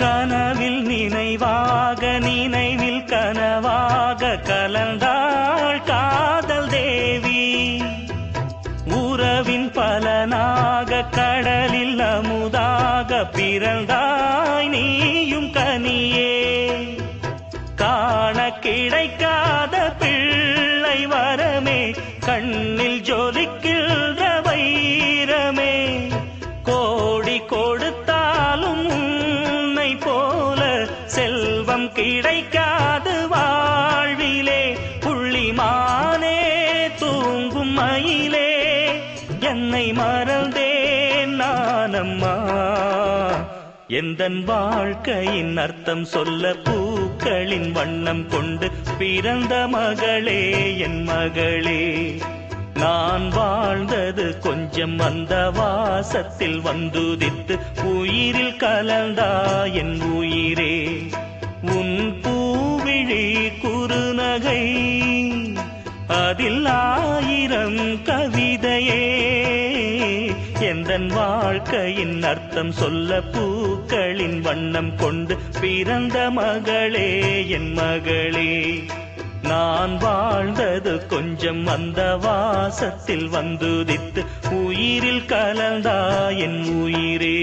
கனவில் நினைவாக நினைவில் கனவாக கலந்தாள் காதல் தேவி. உறவின் பலனாக கடலில் அமுதாக பிறந்தாய் நீயும் கனியே. காண கிடைக்காத பிள்ளை வரமே கண்ணில் ஜொலிக்கின்ற வைரமே. கோடி கொடுத்தாலும் உன்னை போல செல்வம் கிடைக்காது வாழ்விலே. புள்ளிமானே தூங்கும் மயிலே என்னை மறந்தேன் நானம்மா. எந்தன் வாழ்க்கையின் அர்த்தம் சொல்ல பூக்களின் வண்ணம் கொண்டு பிறந்த மகளே என் மகளே. நான் வாழ்ந்தது கொஞ்சம் அந்த வாசத்தில் வந்துதித்து உயிரில் கலந்தா என் உயிரே. உன் பூவிழி குறுநகை அதில் 1000 கவிதையே. எந்தன் வாழ்க்கையின் அர்த்தம் சொல்ல பூக்களின் வண்ணம் கொண்டு பிறந்த மகளே என் மகளே. நான் வாழ்ந்தது கொஞ்சம் அந்த வாசத்தில் வந்துதித்து உயிரில் கலந்தா என் உயிரே.